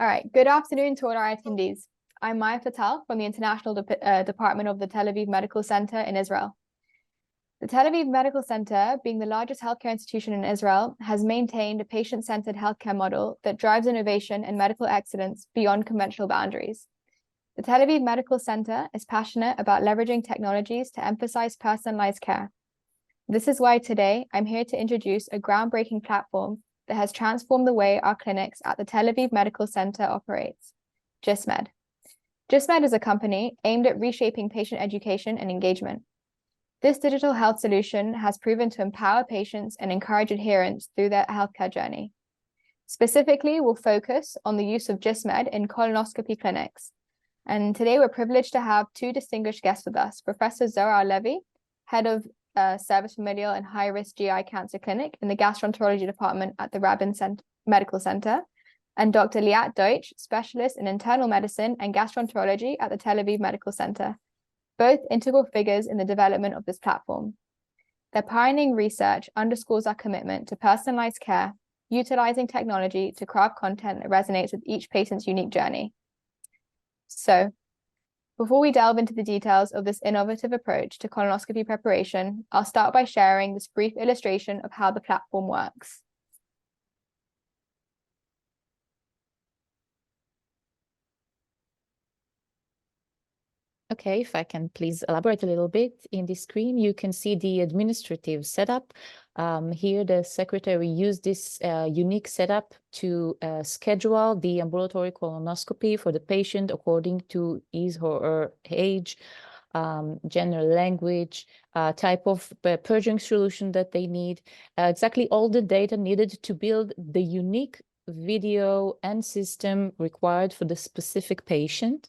All right, good afternoon to all our attendees. I'm Fattal from the International Department of the Tel Aviv Medical Center in Israel. The Tel Aviv Medical Center, being the largest healthcare institution in Israel, has maintained a patient-centered healthcare model that drives innovation and medical excellence beyond conventional boundaries. The Tel Aviv Medical Center is passionate about leveraging technologies to emphasize personalized care. This is why today I'm here to introduce a groundbreaking platform that has transformed the way our clinics at the Tel Aviv Medical Center operates, GISMED. GISMED is a company aimed at reshaping patient education and engagement. This digital health solution has proven to empower patients and encourage adherence through their healthcare journey. Specifically, we'll focus on the use of GISMED in colonoscopy clinics. And today we're privileged to have two distinguished guests with us, Professor Zohar Levi, Head of Service Familial and High-Risk GI Cancer Clinic in the Gastroenterology Department at the Rabin Medical Center, and Dr. Liat Deutsch, Specialist in Internal Medicine and Gastroenterology at the Tel Aviv Medical Center, both integral figures in the development of this platform. Their pioneering research underscores our commitment to personalized care, utilizing technology to craft content that resonates with each patient's unique journey. So, before we delve into the details of this innovative approach to colonoscopy preparation, I'll start by sharing this brief illustration of how the platform works. Okay, if I can please elaborate a little bit. In this screen, you can see the administrative setup. Here, the secretary used this unique setup to schedule the ambulatory colonoscopy for the patient according to his or her age, gender, language, type of purging solution that they need, exactly all the data needed to build the unique video and system required for the specific patient.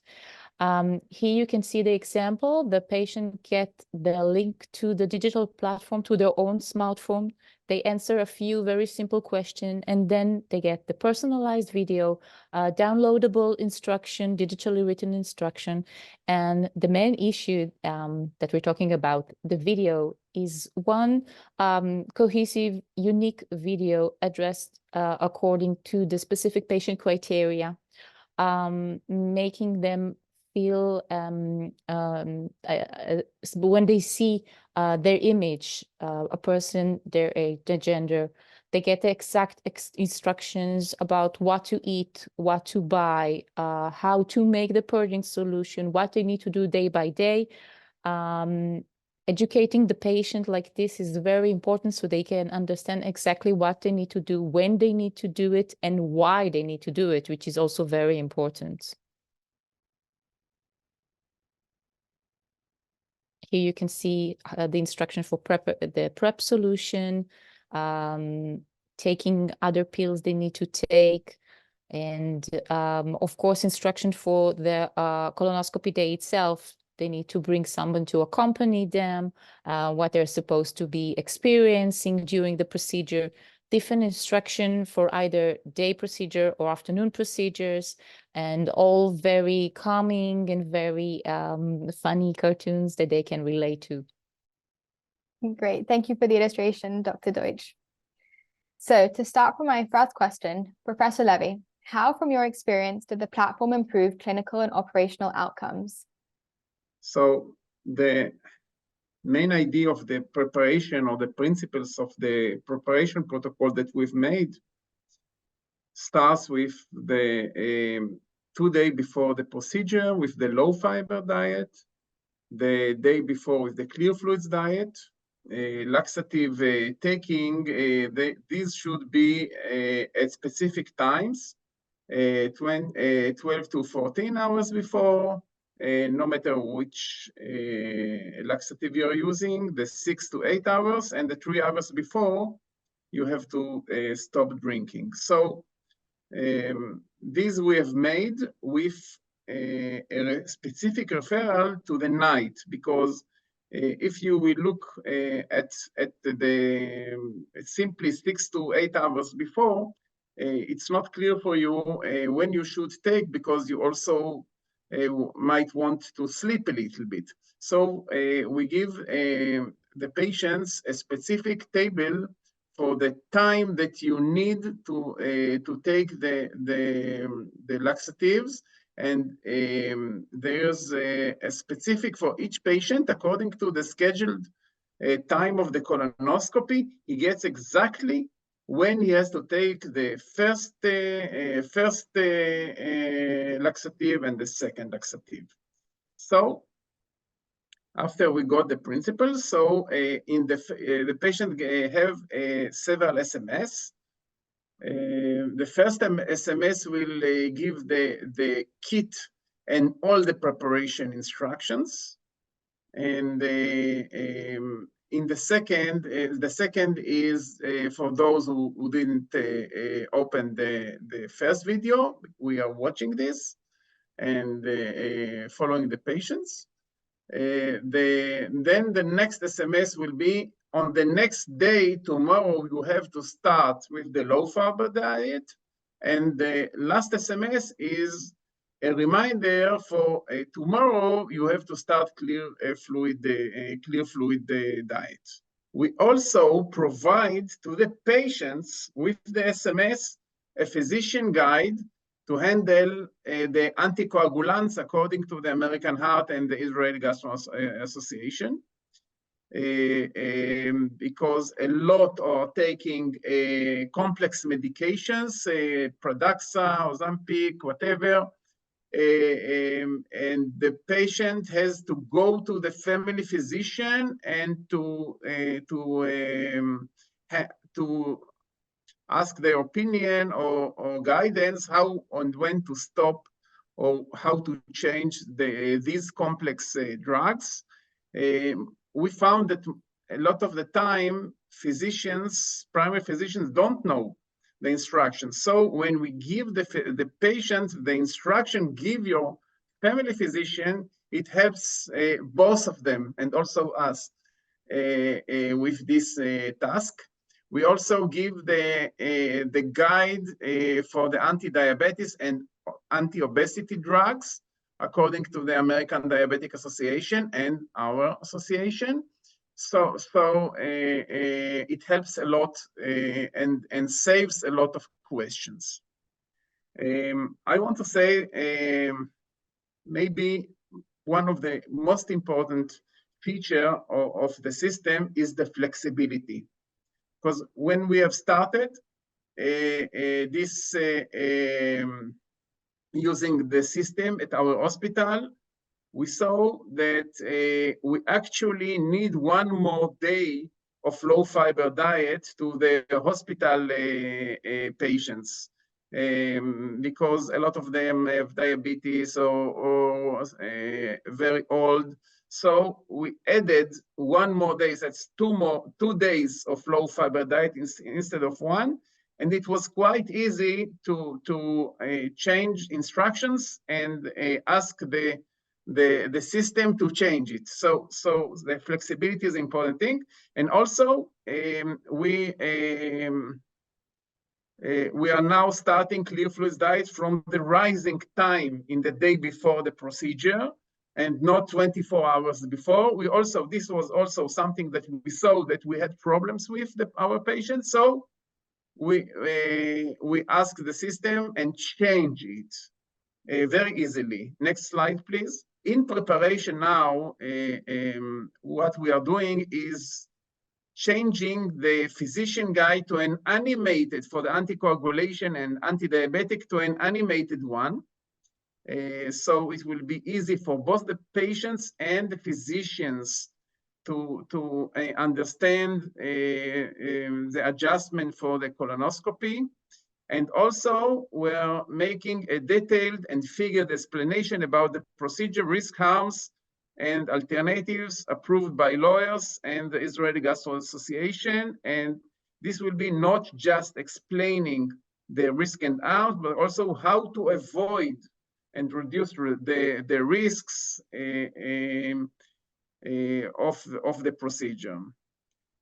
Here you can see the example. The patient gets the link to the digital platform to their own smartphone. They answer a few very simple questions, and then they get the personalized video, downloadable instruction, digitally written instruction. And the main issue that we're talking about, the video, is one cohesive, unique video addressed according to the specific patient criteria, making them feel when they see their image, a person, their age, their gender, they get the exact instructions about what to eat, what to buy, how to make the purging solution, what they need to do day by day. Educating the patient like this is very important so they can understand exactly what they need to do, when they need to do it, and why they need to do it, which is also very important. Here you can see the instruction for the prep solution, taking other pills they need to take, and of course, instruction for the colonoscopy day itself. They need to bring someone to accompany them, what they're supposed to be experiencing during the procedure, different instruction for either day procedure or afternoon procedures, and all very calming and very funny cartoons that they can relate to. Great, thank you for the illustration, Dr. Deutsch. So to start from my first question, Professor Levi, how from your experience did the platform improve clinical and operational outcomes? So the main idea of the preparation or the principles of the preparation protocol that we've made starts with the 2 days before the procedure with the low fiber diet, the day before with the clear fluids diet, laxative taking. These should be at specific times, 12 to 14 hours before, no matter which laxative you're using, the 6 to 8 hours, and the 3 hours before, you have to stop drinking. So these we have made with a specific referral to the night, because if you will look at the simply 6 to 8 hours before, it's not clear for you when you should take, because you also might want to sleep a little bit. So we give the patients a specific table for the time that you need to take the laxatives. And there's a specific for each patient according to the scheduled time of the colonoscopy. He gets exactly when he has to take the first laxative and the second laxative. So after we got the principles, so the patient have several SMS. The first SMS will give the kit and all the preparation instructions. And in the second is for those who didn't open the first video. We are watching this and following the patients. Then the next SMS will be on the next day. Tomorrow you have to start with the low fiber diet, and the last SMS is a reminder for tomorrow you have to start clear fluid diet. We also provide to the patients with the SMS a physician guide to handle the anticoagulants according to the American Heart and the Israeli Gastro Association, because a lot are taking complex medications, Pradaxa, Ozempic, whatever, and the patient has to go to the family physician and to ask their opinion or guidance how and when to stop or how to change these complex drugs. We found that a lot of the time, primary physicians don't know the instructions. So when we give the patient the instruction, give your family physician, it helps both of them and also us with this task. We also give the guide for the anti-diabetes and anti-obesity drugs according to the American Diabetic Association and our association. So it helps a lot and saves a lot of questions. I want to say maybe one of the most important feature of the system is the flexibility. Because when we have started this using the system at our hospital, we saw that we actually need one more day of low fiber diet to the hospital patients, because a lot of them have diabetes or very old. So we added one more day. That's 2 days of low fiber diet instead of one. And it was quite easy to change instructions and ask the system to change it. So the flexibility is an important thing. And also we are now starting clear fluids diet from the rising time in the day before the procedure, and not 24 hours before. This was also something that we saw that we had problems with our patients. So we asked the system and change it very easily. Next slide, please. In preparation now, what we are doing is changing the physician guide to an animated, for the anticoagulation and anti-diabetic, to an animated one. So it will be easy for both the patients and the physicians to understand the adjustment for the colonoscopy. And also, we're making a detailed and figured explanation about the procedure, risk, harms, and alternatives approved by lawyers and the Israeli Gastro Association. And this will be not just explaining the risk and harms, but also how to avoid and reduce the risks of the procedure.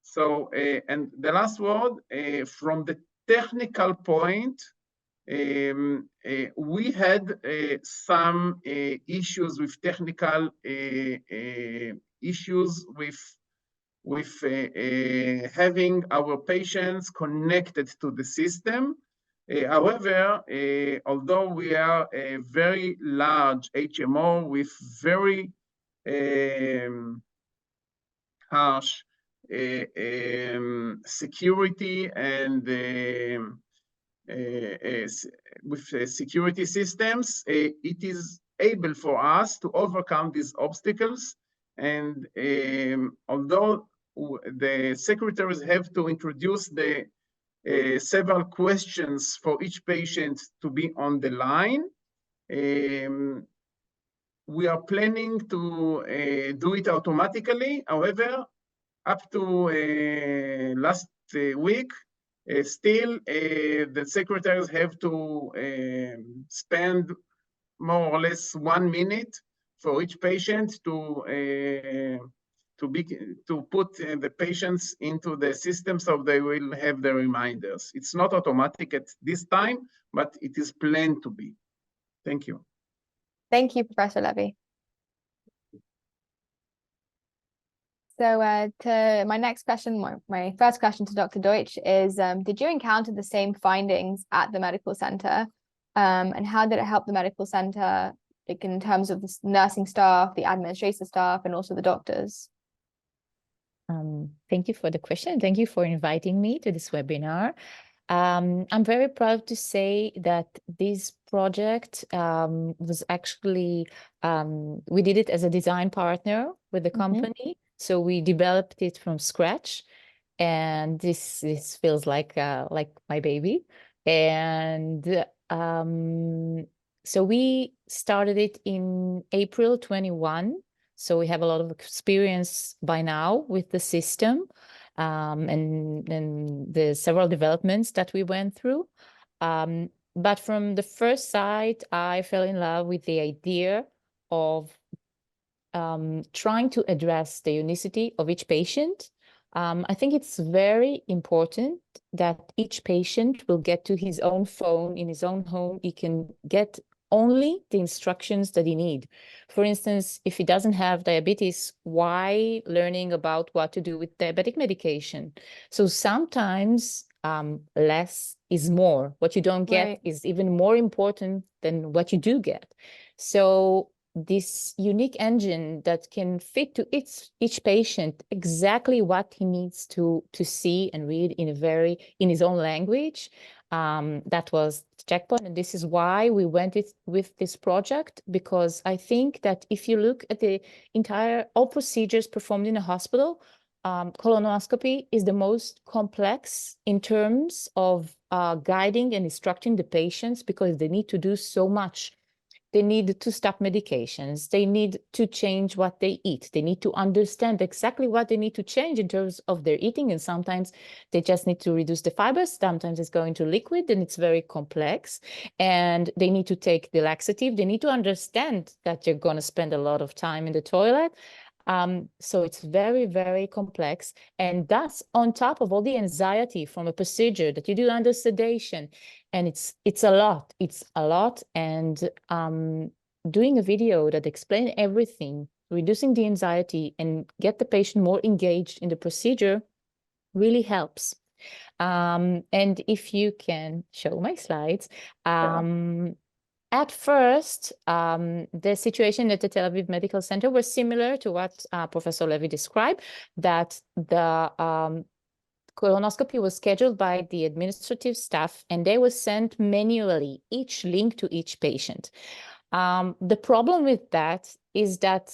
So, and the last word, from the technical point, we had some issues with technical issues with having our patients connected to the system. However, although we are a very large HMO with very harsh security and with security systems, it is able for us to overcome these obstacles. And although the secretaries have to introduce the several questions for each patient to be on the line, we are planning to do it automatically. However, up to last week, still the secretaries have to spend more or less 1 minute for each patient to put the patients into the system so they will have the reminders. It's not automatic at this time, but it is planned to be. Thank you. Thank you, Professor Levi. So to my next question, my first question to Dr. Deutsch is, did you encounter the same findings at the medical center? And how did it help the medical center, like in terms of the nursing staff, the administrative staff, and also the doctors? Thank you for the question. Thank you for inviting me to this webinar. I'm very proud to say that this project was actually, we did it as a design partner with the company. So we developed it from scratch, and this feels like my baby. And so we started it in April 21. So we have a lot of experience by now with the system. And the several developments that we went through. But from the first sight, I fell in love with the idea of trying to address the unicity of each patient. I think it's very important that each patient will get to his own phone in his own home. He can get only the instructions that he needs. For instance, if he doesn't have diabetes, why learning about what to do with diabetic medication? So sometimes less is more. What you don't get is even more important than what you do get. So this unique engine that can fit to each patient exactly what he needs to see and read in his own language. That was the checkpoint, and this is why we went with this project, because I think that if you look at the all procedures performed in a hospital, colonoscopy is the most complex in terms of guiding and instructing the patients, because they need to do so much. They need to stop medications. They need to change what they eat. They need to understand exactly what they need to change in terms of their eating. And sometimes they just need to reduce the fibers. Sometimes it's going to liquid, and it's very complex. And they need to take the laxative. They need to understand that you're going to spend a lot of time in the toilet. So it's very, very complex. And that's on top of all the anxiety from a procedure that you do under sedation. And it's a lot. It's a lot. And doing a video that explains everything, reducing the anxiety and get the patient more engaged in the procedure really helps. And if you can show my slides. At first, the situation at the Tel Aviv Medical Center was similar to what Professor Levi described, that the colonoscopy was scheduled by the administrative staff, and they were sent manually, each link to each patient. The problem with that is that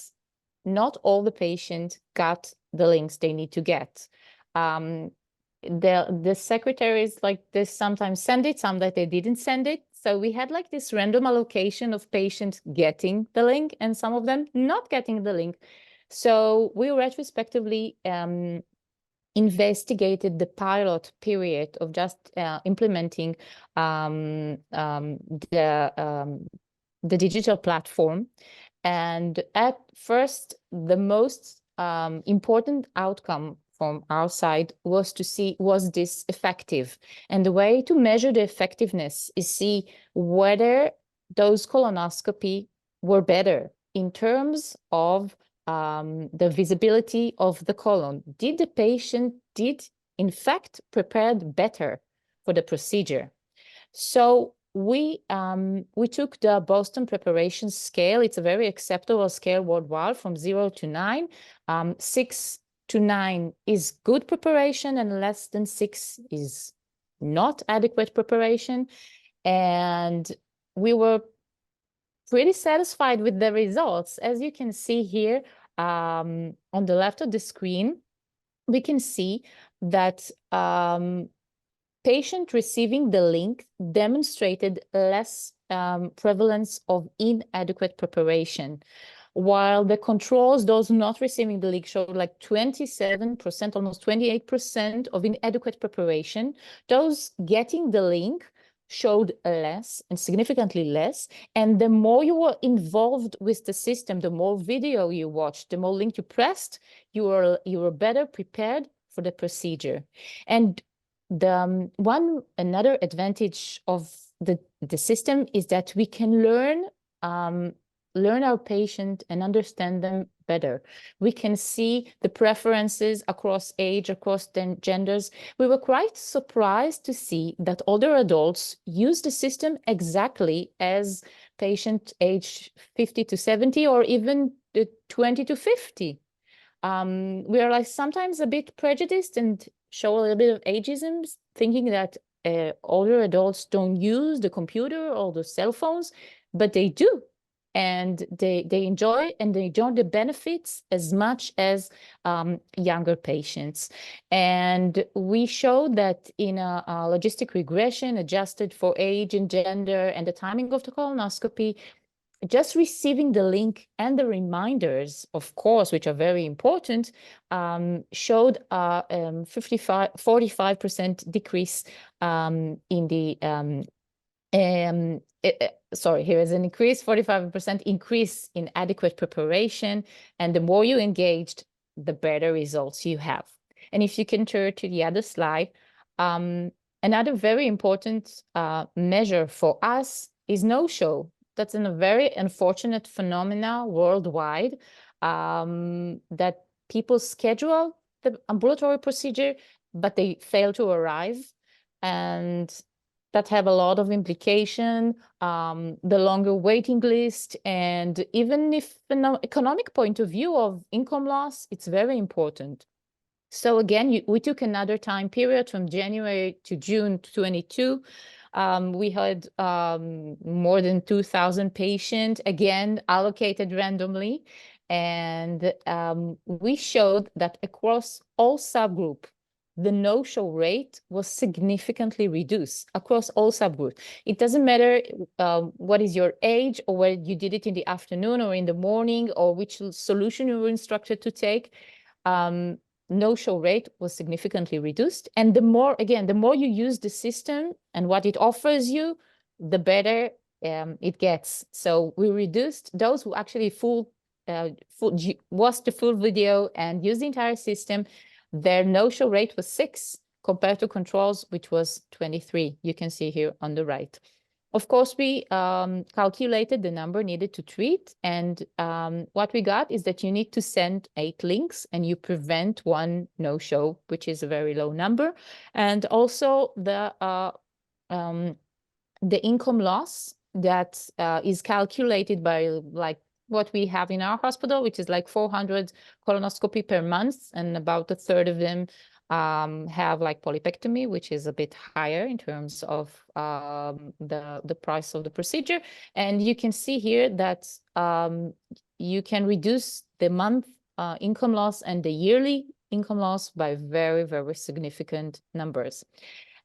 not all the patients got the links they need to get. The secretaries like this sometimes send it, some that they didn't send it. So we had like this random allocation of patients getting the link and some of them not getting the link. So we retrospectively investigated the pilot period of just implementing the digital platform. And at first, the most important outcome from our side was to see, was this effective? And the way to measure the effectiveness is see whether those colonoscopy were better in terms of the visibility of the colon. Did the patient in fact prepared better for the procedure? So we took the Boston preparation scale. It's a very acceptable scale worldwide from 0 to 9. 6 to 9 is good preparation, and less than 6 is not adequate preparation. And we were pretty satisfied with the results. As you can see here on the left of the screen, we can see that patient receiving the link demonstrated less prevalence of inadequate preparation, while the controls, those not receiving the link, showed like 27%, almost 28% of inadequate preparation. Those getting the link showed less and significantly less. And the more you were involved with the system, the more video you watched, the more link you pressed, you were better prepared for the procedure. And the another advantage of the system is that we can learn our patient and understand them better. We can see the preferences across age, across genders. We were quite surprised to see that older adults use the system exactly as patient age 50 to 70 or even the 20 to 50. We are like sometimes a bit prejudiced and show a little bit of ageism, thinking that older adults don't use the computer or the cell phones, but they do. And they enjoy and they enjoy the benefits as much as younger patients. And we showed that in a logistic regression adjusted for age and gender and the timing of the colonoscopy, just receiving the link and the reminders, of course, which are very important, showed a 45% decrease in the here is an increase, 45% increase in adequate preparation. And the more you engaged, the better results you have. And if you can turn to the other slide, another very important measure for us is no-show. That's a very unfortunate phenomena worldwide, that people schedule the ambulatory procedure, but they fail to arrive. And that have a lot of implication, the longer waiting list, and even if from an economic point of view of income loss, it's very important. So again, we took another time period from January to June 22. We had more than 2,000 patients, again, allocated randomly. And we showed that across all subgroups, the no-show rate was significantly reduced across all subgroups. It doesn't matter what is your age or whether you did it in the afternoon or in the morning or which solution you were instructed to take. No-show rate was significantly reduced. And the more you use the system and what it offers you, the better it gets. So we reduced those who actually watched the full video and used the entire system. Their no-show rate was 6 compared to controls, which was 23. You can see here on the right. Of course, we calculated the number needed to treat. And what we got is that you need to send 8 links and you prevent 1 no-show, which is a very low number. And also the income loss that is calculated by like what we have in our hospital, which is like 400 colonoscopy per month, and about a third of them have like polypectomy, which is a bit higher in terms of the price of the procedure. And you can see here that you can reduce the month income loss and the yearly income loss by very, very significant numbers.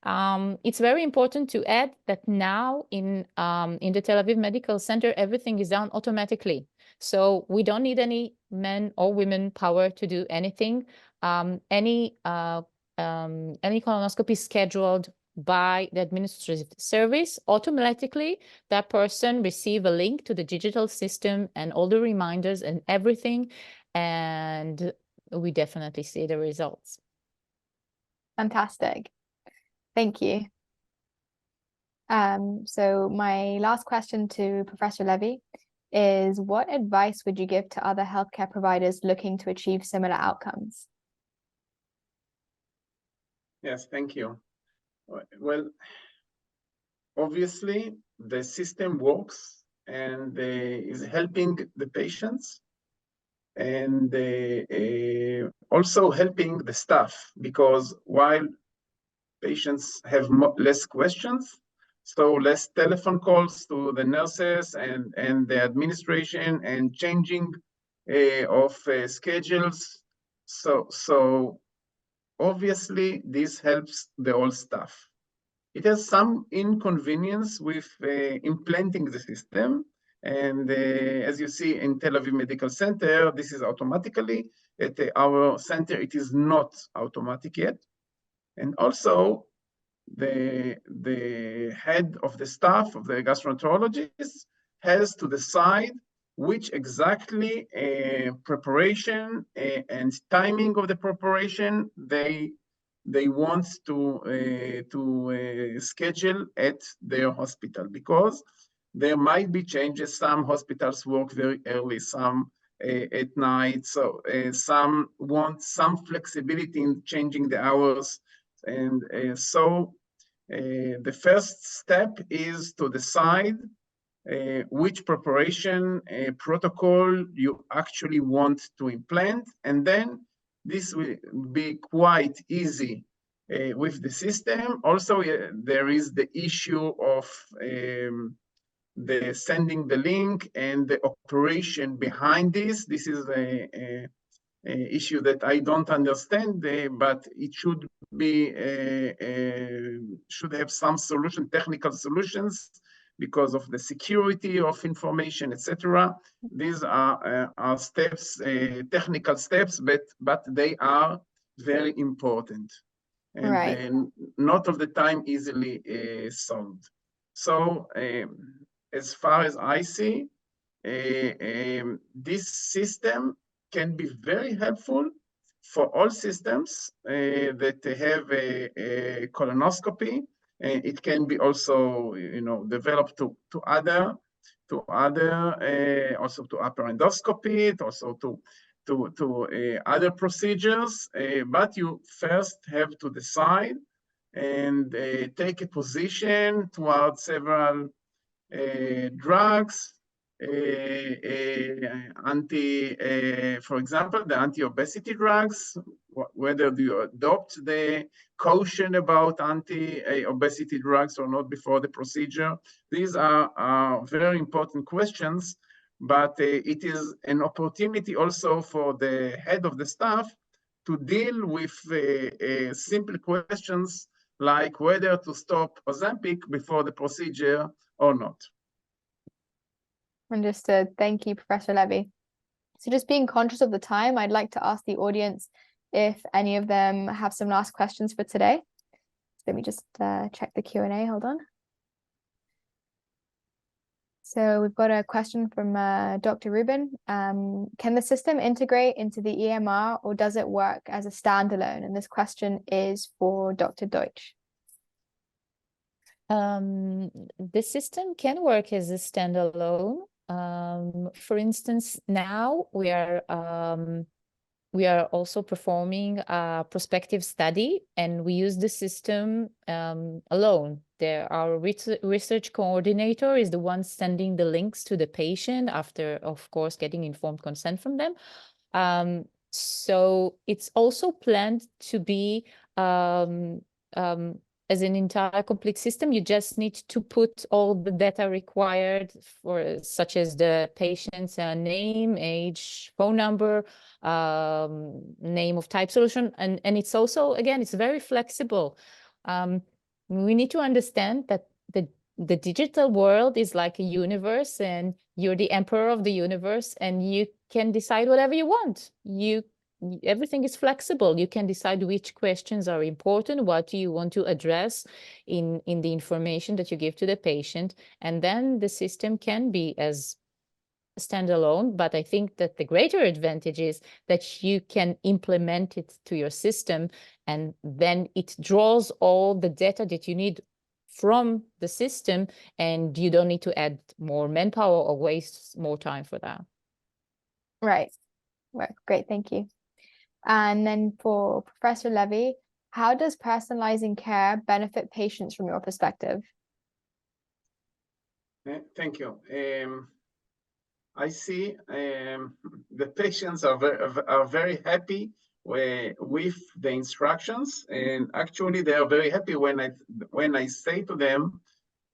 It's very important to add that now in the Tel Aviv Medical Center, everything is done automatically. So we don't need any men or women power to do anything. Any colonoscopy scheduled by the administrative service, automatically that person receive a link to the digital system and all the reminders and everything. And we definitely see the results. Fantastic. Thank you. So my last question to Professor Levi is, what advice would you give to other healthcare providers looking to achieve similar outcomes? Yes, thank you. Well, obviously, the system works and is helping the patients, and also helping the staff, because while patients have less questions, so less telephone calls to the nurses and the administration, and changing of schedules. So obviously this helps the whole staff. It has some inconvenience with implanting the system. And as you see in Tel Aviv Medical Center, this is automatically. At our center, it is not automatic yet. And also, the head of the staff, of the gastroenterologist, has to decide which exactly preparation and timing of the preparation they want to schedule at their hospital, because there might be changes. Some hospitals work very early, some at night. So some want some flexibility in changing the hours. And so the first step is to decide which preparation protocol you actually want to implant. And then this will be quite easy with the system. Also, there is the issue of the sending the link and the operation behind this. This is a issue that I don't understand, but it should be should have some solution, technical solutions, because of the security of information, etc. These are steps, technical steps, but they are very important, and Right. not all the time easily solved. So as far as I see, this system can be very helpful for all systems that have a colonoscopy. It can be also, developed to other, also to upper endoscopy, also to other procedures. But you first have to decide and take a position towards several drugs, for example, the anti-obesity drugs, whether you adopt the caution about anti-obesity drugs or not before the procedure. These are very important questions, but it is an opportunity also for the head of the staff to deal with simple questions like whether to stop Ozempic before the procedure or not. Understood. Thank you, Professor Levi. So just being conscious of the time, I'd like to ask the audience if any of them have some last questions for today. Let me just check the Q&A. Hold on. So we've got a question from Dr. Rubin. Can the system integrate into the EMR, or does it work as a standalone? And this question is for Dr. Deutsch. The system can work as a standalone. For instance, now we are also performing a prospective study, and we use the system alone. Our research coordinator is the one sending the links to the patient after, of course, getting informed consent from them. So it's also planned to be as an entire complete system. You just need to put all the data required, such as the patient's name, age, phone number, name of type solution. And it's also, again, it's very flexible. We need to understand that the digital world is like a universe, and you're the emperor of the universe, and you can decide whatever you want. Everything is flexible. You can decide which questions are important, what do you want to address in the information that you give to the patient, and then the system can be as standalone. But I think that the greater advantage is that you can implement it to your system, and then it draws all the data that you need from the system, and you don't need to add more manpower or waste more time for that. Right. Great, thank you. And then for Professor Levi, how does personalizing care benefit patients from your perspective? Thank you. I see the patients are very happy with the instructions, and actually they are very happy when I say to them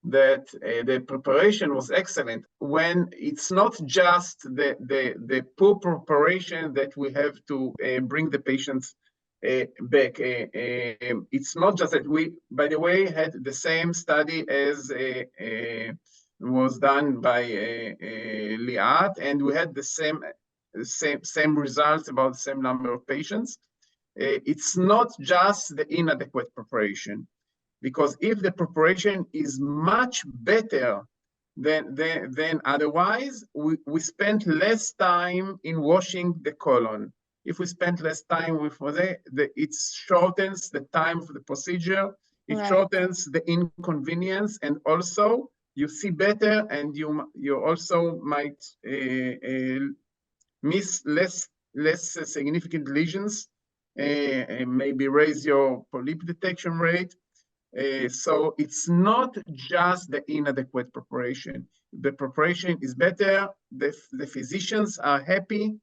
that the preparation was excellent, when it's not just the poor preparation that we have to bring the patients back. It's not just that we, by the way, had the same study as was done by Liat, and we had the same results about the same number of patients. It's not just the inadequate preparation, because if the preparation is much better than otherwise, we spend less time in washing the colon. If we spend less time with it shortens the time for the procedure, it shortens the inconvenience, and also you see better, and you also might miss less significant lesions, maybe raise your polyp detection rate. So it's not just the inadequate preparation. The preparation is better. The physicians are happy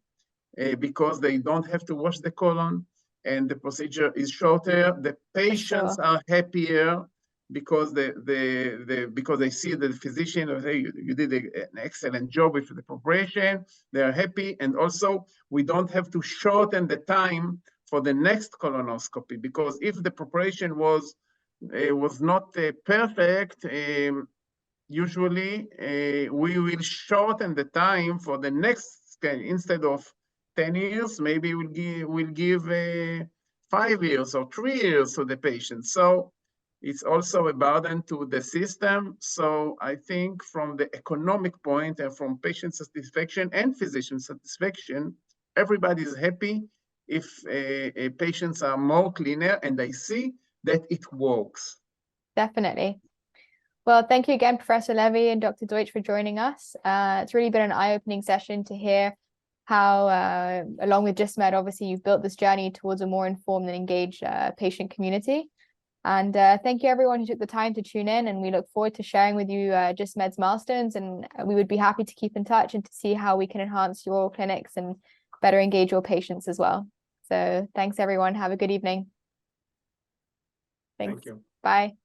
because they don't have to wash the colon, and the procedure is shorter. The patients are happier because because they see the physician, hey, you did an excellent job with the preparation. They are happy, and also we don't have to shorten the time for the next colonoscopy, because if the preparation was not perfect, usually we will shorten the time for the next scan. Instead of 10 years, maybe we'll give 5 years or 3 years to the patient. So it's also a burden to the system. So I think from the economic point and from patient satisfaction and physician satisfaction, everybody is happy if patients are more cleaner, and they see that it works. Definitely. Well, thank you again, Professor Levi and Dr. Deutsch, for joining us. It's really been an eye-opening session to hear how, along with GISMED, obviously you've built this journey towards a more informed and engaged patient community. And thank you everyone who took the time to tune in, and we look forward to sharing with you GISMED's milestones, and we would be happy to keep in touch and to see how we can enhance your clinics and better engage your patients as well. So thanks everyone. Have a good evening. Thanks. Thank you. Bye.